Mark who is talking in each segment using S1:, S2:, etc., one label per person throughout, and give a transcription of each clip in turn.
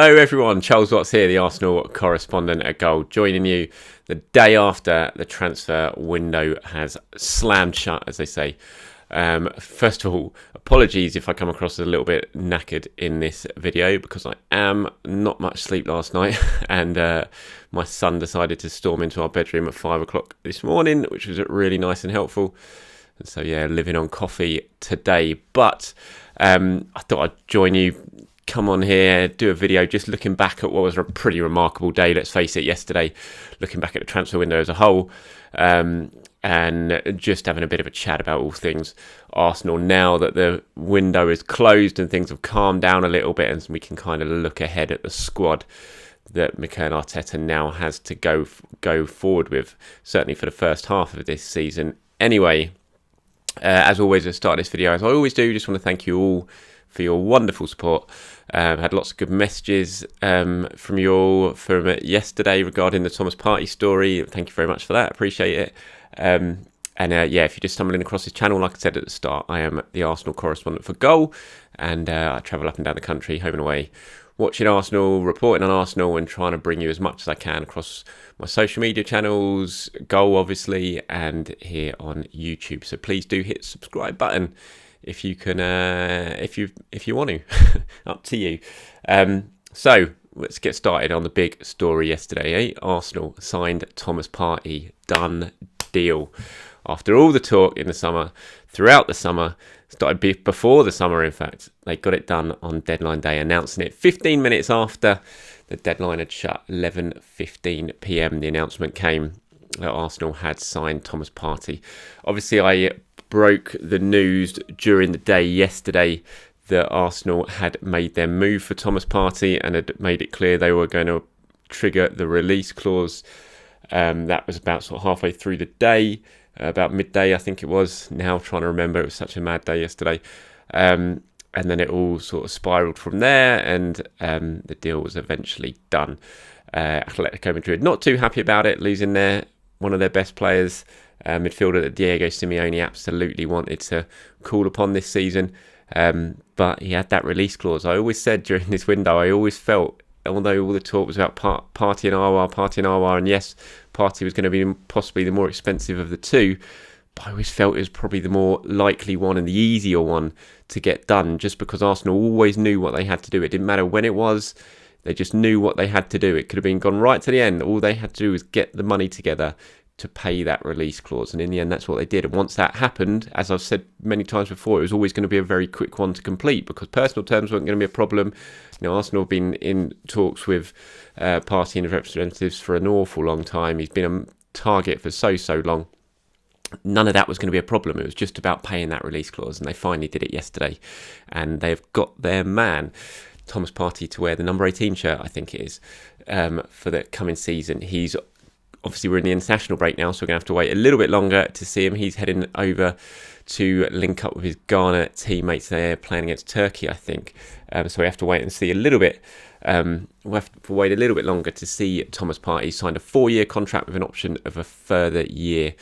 S1: Hello everyone, Charles Watts here, the Arsenal correspondent at Goal, joining you the day after the transfer window has slammed shut, as they say. First of all, apologies if I come across a little bit knackered in this video because I am not much sleep last night and my son decided to storm into our bedroom at 5 o'clock this morning, which was really nice and helpful. And so yeah, living on coffee today, but I thought I'd join you, come on here, do a video just looking back at what was a pretty remarkable day, let's face it, yesterday, looking back at the transfer window as a whole, and just having a bit of a chat about all things Arsenal now that the window is closed and things have calmed down a little bit, and we can kind of look ahead at the squad that Mikel Arteta now has to go forward with, certainly for the first half of this season. Anyway, as always at the start of this video, as I always do, just want to thank you all for your wonderful support. Had lots of good messages from you all from yesterday regarding the Thomas Partey story. Thank you very much for that. Appreciate it. Yeah, if you're just stumbling across this channel, like I said at the start, I am the Arsenal correspondent for Goal, and I travel up and down the country, home and away, watching Arsenal, reporting on Arsenal, and trying to bring you as much as I can across my social media channels, Goal obviously, and here on YouTube. So please do hit the subscribe button if you can, if you want to. Up to you. So let's get started on the big story yesterday. Arsenal signed Thomas Partey. Done deal. After all the talk in the summer, throughout the summer, started before the summer, in fact, they got it done on deadline day, announcing it 15 minutes after the deadline had shut. 11:15 p.m. the announcement came that Arsenal had signed Thomas Partey. Obviously, I broke the news during the day yesterday that Arsenal had made their move for Thomas Partey and had made it clear they were going to trigger the release clause. That was about sort of halfway through the day, about midday I think it was. Now trying to remember, it was such a mad day yesterday. And then it all sort of spiralled from there, and the deal was eventually done. Atletico Madrid not too happy about it, losing one of their best players, midfielder that Diego Simeone absolutely wanted to call upon this season. But he had that release clause. I always said during this window, I always felt, although all the talk was about Partey and Aouar, and yes, Partey was going to be possibly the more expensive of the two, but I always felt it was probably the more likely one and the easier one to get done, just because Arsenal always knew what they had to do. It didn't matter when it was, they just knew what they had to do. It could have been gone right to the end. All they had to do was get the money together to pay that release clause, and in the end that's what they did. And once that happened, as I've said many times before, it was always going to be a very quick one to complete because personal terms weren't going to be a problem. Arsenal have been in talks with Partey and his representatives for an awful long time. He's been a target for so long. None of that was going to be a problem. It was just about paying that release clause, and they finally did it yesterday, and they've got their man Thomas Partey to wear the number 18 shirt, I think it is, for the coming season. He's obviously, we're in the international break now, so we're going to have to wait a little bit longer to see him. He's heading over to link up with his Ghana teammates. They're playing against Turkey, I think. So we have to wait and see a little bit. We'll have to wait a little bit longer to see Thomas Partey signed a 4-year contract with an option of a further year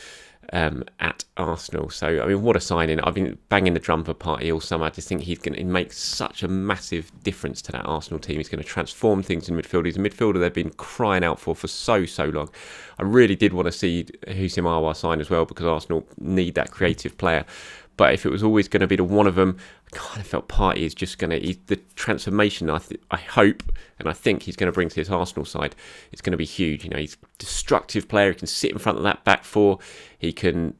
S1: at Arsenal. So, I mean, what a signing. I've been banging the drum for Partey all summer. I just think he's going to make such a massive difference to that Arsenal team. He's going to transform things in midfield. He's a midfielder they've been crying out for so long. I really did want to see Houssem Aouar sign as well because Arsenal need that creative player. But if it was always going to be the one of them, I kind of felt Partey is just going to... the transformation I hope and I think he's going to bring to his Arsenal side, it's going to be huge. He's a destructive player. He can sit in front of that back four. He can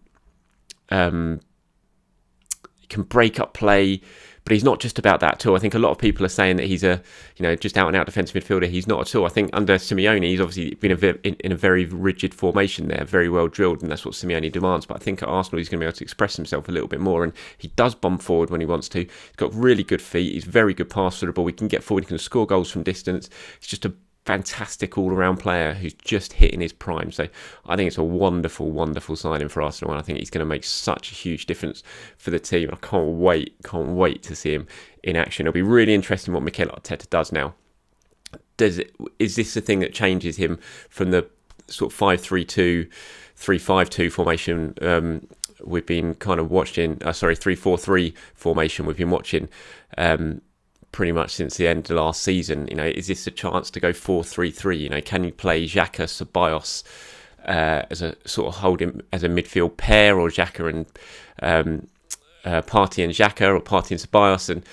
S1: break up play, but he's not just about that at all. I think a lot of people are saying that he's a just out and out defensive midfielder. He's not at all. I think under Simeone, he's obviously been in a very rigid formation there, very well drilled, and that's what Simeone demands. But I think at Arsenal, he's going to be able to express himself a little bit more, and he does bomb forward when he wants to. He's got really good feet. He's very good passer of the ball. He can get forward. He can score goals from distance. He's just a fantastic all-around player who's just hitting his prime. So I think it's a wonderful signing for Arsenal, and I think he's going to make such a huge difference for the team. I can't wait to see him in action. It'll be really interesting what Mikel Arteta does now. Is this the thing that changes him from the sort of 5-3-2, 3-5-2 formation we've been kind of watching, 3-4-3 formation we've been watching pretty much since the end of last season. Is this a chance to go 4-3-3? Can you play Xhaka, Ceballos as a sort of hold him as a midfield pair, or Xhaka and Partey and Xhaka, or Partey and Ceballos? And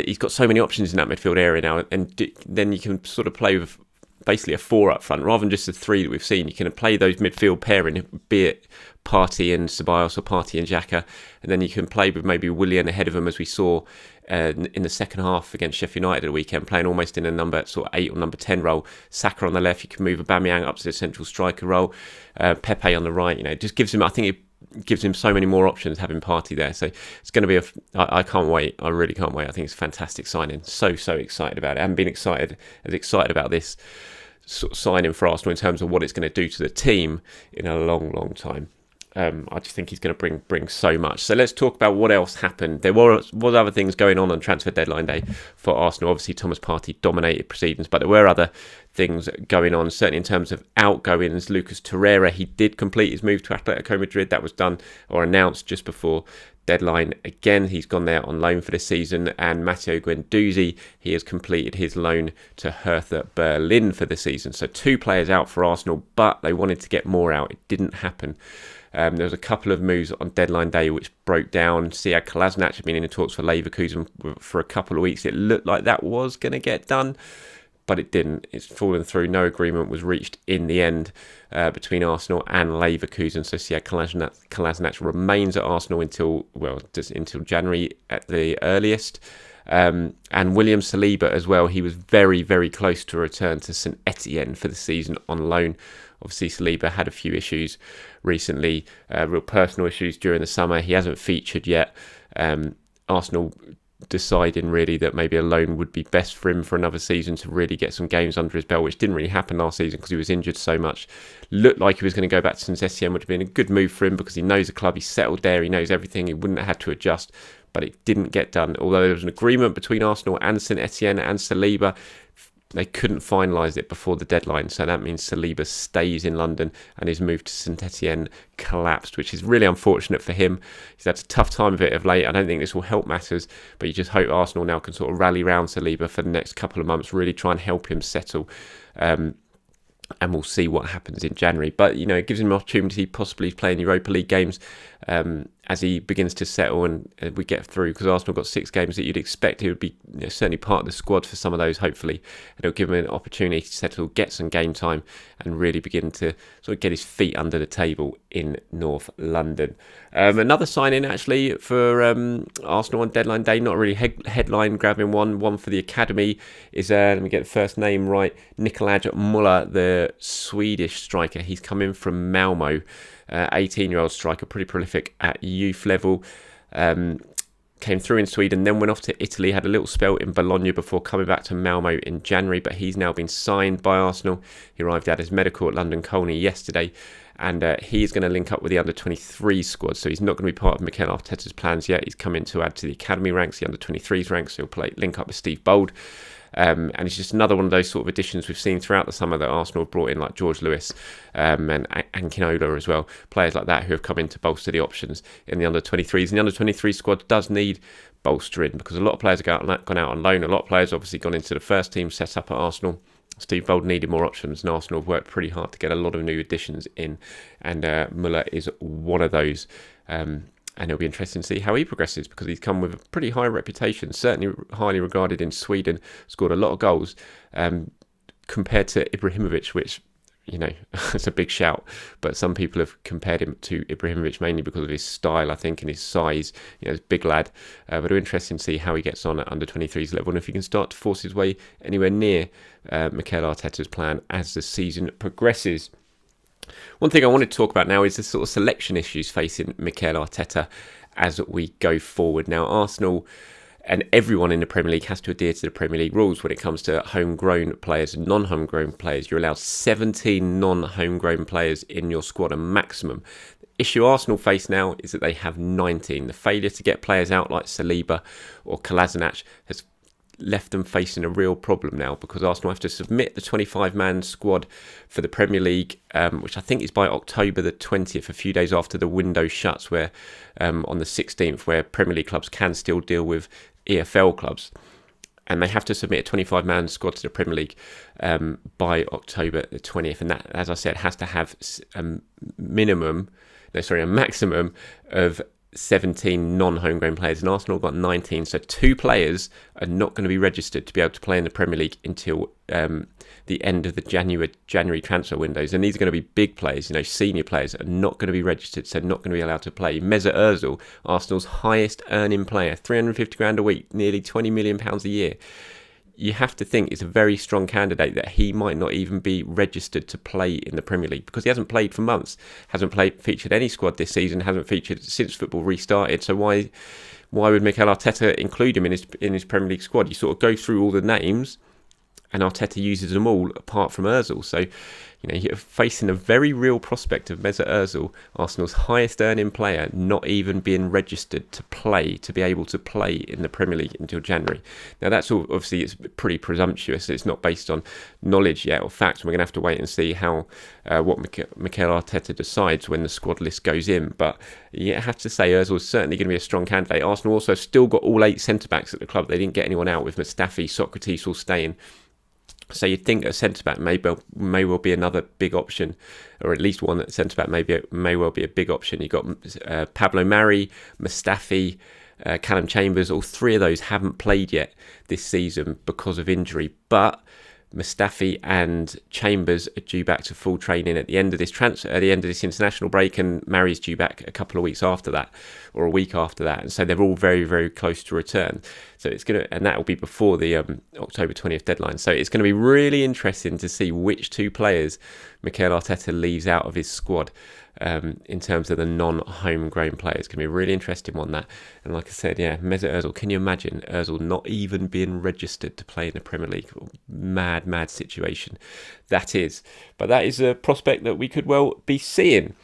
S1: he's got so many options in that midfield area now, and then you can sort of play with basically a 4 up front rather than just the 3 that we've seen. You can play those midfield pairing, be it Partey and Ceballos or Partey and Xhaka, and then you can play with maybe Willian ahead of them, as we saw in the second half against Sheffield United at the weekend, playing almost in a number sort of 8 or number 10 role. Saka on the left, you can move Aubameyang up to the central striker role, Pepe on the right. It just gives him, I think it gives him so many more options having Partey there. So it's going to be I can't wait. I really can't wait. I think it's a fantastic signing. So excited about it. I haven't been as excited about this sort of signing for Arsenal in terms of what it's going to do to the team in a long time. I just think he's going to bring so much. So let's talk about what else happened. There was other things going on transfer deadline day for Arsenal. Obviously, Thomas Partey dominated proceedings, but there were other things going on, certainly in terms of outgoings. Lucas Torreira, he did complete his move to Atletico Madrid. That was done or announced just before deadline. Again, he's gone there on loan for this season. And Matteo Guendouzi, he has completed his loan to Hertha Berlin for the season. So 2 players out for Arsenal, but they wanted to get more out. It didn't happen. There was a couple of moves on deadline day which broke down. Sead Kolasinac had been in the talks for Leverkusen for a couple of weeks. It looked like that was going to get done, but it didn't. It's fallen through. No agreement was reached in the end between Arsenal and Leverkusen. So Sead Kolasinac remains at Arsenal until January at the earliest. And William Saliba as well. He was very, very close to return to St Etienne for the season on loan. Obviously, Saliba had a few issues recently, real personal issues during the summer. He hasn't featured yet. Arsenal deciding really that maybe a loan would be best for him for another season to really get some games under his belt, which didn't really happen last season because he was injured so much. Looked like he was going to go back to St Etienne, which would have been a good move for him because he knows the club, he's settled there, he knows everything, he wouldn't have had to adjust, but it didn't get done. Although there was an agreement between Arsenal and St Etienne and Saliba, they couldn't finalise it before the deadline, so that means Saliba stays in London and his move to St Etienne collapsed, which is really unfortunate for him. He's had a tough time of it of late. I don't think this will help matters, but you just hope Arsenal now can sort of rally round Saliba for the next couple of months, really try and help him settle. And we'll see what happens in January. But, it gives him an opportunity possibly to play in Europa League games as he begins to settle and we get through, because Arsenal got 6 games that you'd expect he would be certainly part of the squad for some of those, hopefully. And it'll give him an opportunity to settle, get some game time and really begin to sort of get his feet under the table in North London. Another signing actually for Arsenal on deadline day, not really headline grabbing one for the academy, is, let me get the first name right, Nikolaj Moller, the Swedish striker. He's come in from Malmo. 18-year-old striker, pretty prolific at youth level. Came through in Sweden, then went off to Italy, had a little spell in Bologna before coming back to Malmo in January, but he's now been signed by Arsenal. He arrived at his medical at London Colney yesterday, and he's going to link up with the under-23 squad, so he's not going to be part of Mikel Arteta's plans yet. He's come in to add to the academy ranks, the under-23s ranks, so he'll link up with Steve Bold. And it's just another one of those sort of additions we've seen throughout the summer that Arsenal have brought in, like George Lewis and Kinola as well. Players like that who have come in to bolster the options in the under-23s. And the under-23 squad does need bolstering because a lot of players have gone out on loan. A lot of players obviously gone into the first team set up at Arsenal. Steve Bold needed more options, and Arsenal have worked pretty hard to get a lot of new additions in. And Muller is one of those. And it'll be interesting to see how he progresses because he's come with a pretty high reputation, certainly highly regarded in Sweden, scored a lot of goals compared to Ibrahimovic, which, it's a big shout. But some people have compared him to Ibrahimovic mainly because of his style, I think, and his size. He's a big lad. But it'll be interesting to see how he gets on at under-23s level and if he can start to force his way anywhere near Mikel Arteta's plan as the season progresses. One thing I want to talk about now is the sort of selection issues facing Mikel Arteta as we go forward. Now, Arsenal and everyone in the Premier League has to adhere to the Premier League rules when it comes to homegrown players and non-homegrown players. You're allowed 17 non-homegrown players in your squad, a maximum. The issue Arsenal face now is that they have 19. The failure to get players out like Saliba or Kolasinac has left them facing a real problem now because Arsenal have to submit the 25-man squad for the Premier League, which I think is by October the 20th, a few days after the window shuts, where on the 16th, where Premier League clubs can still deal with EFL clubs.
S2: and they have to submit a 25-man squad to the Premier League by October the 20th. And that, as I said, has to have a maximum of 17 non-homegrown players, and Arsenal got 19, so 2 players are not going to be registered to be able to play in the Premier League until the end of the January transfer windows, and these are going to be big players, senior players are not going to be registered, so not going to be allowed to play. Mesut Ozil, Arsenal's highest earning player, 350 grand a week, nearly 20 million pounds a year. You have to think it's a very strong candidate that he might not even be registered to play in the Premier League, because he hasn't played for months, hasn't featured any squad this season, hasn't featured since football restarted. So why would Mikel Arteta include him in his Premier League squad? You sort of go through all the names, and Arteta uses them all apart from Ozil. So, you're facing a very real prospect of Mesut Ozil, Arsenal's highest earning player, not even being registered to be able to play in the Premier League until January. Now, that's all, obviously, it's pretty presumptuous. It's not based on knowledge yet or facts. We're going to have to wait and see how what Mikel Arteta decides when the squad list goes in. But you have to say Ozil is certainly going to be a strong candidate. Arsenal also still got all 8 centre-backs at the club. They didn't get anyone out, with Mustafi, Socrates all staying. So you'd think a centre-back may well be another big option, or at least one centre-back may well be a big option. You've got Pablo Mari, Mustafi, Callum Chambers. All 3 of those haven't played yet this season because of injury, but Mustafi and Chambers are due back to full training at the end of this international break, and Mari's due back a couple of weeks after that, or a week after that, and so they're all very, very close to return. So and that will be before the October 20th deadline. So it's going to be really interesting to see which 2 players Mikel Arteta leaves out of his squad. In terms of the non-homegrown players, it's going to be a really interesting one, that. And like I said, Mesut Ozil, can you imagine Ozil not even being registered to play in the Premier League? Mad situation that is. But that is a prospect that we could well be seeing.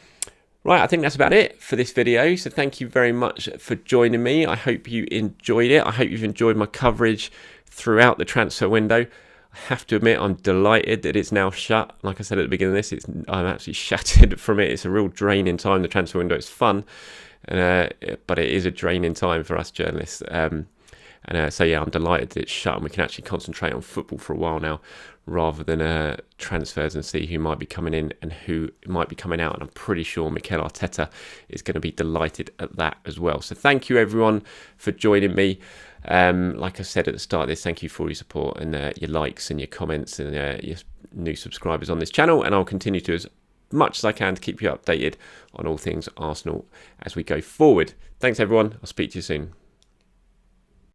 S2: Right, I think that's about it for this video. So thank you very much for joining me. I hope you enjoyed it. I hope you've enjoyed my coverage throughout the transfer window. I have to admit, I'm delighted that it's now shut. Like I said at the beginning of this, I'm absolutely shattered from it. It's a real draining time, the transfer window. It's fun, but it is a draining time for us journalists. So I'm delighted that it's shut and we can actually concentrate on football for a while now, rather than transfers, and see who might be coming in and who might be coming out. And I'm pretty sure Mikel Arteta is going to be delighted at that as well. So thank you everyone for joining me. Like I said at the start of this, thank you for your support and your likes and your comments and your new subscribers on this channel, and I'll continue to, as much as I can, to keep you updated on all things Arsenal as we go forward. Thanks everyone, I'll speak to you soon.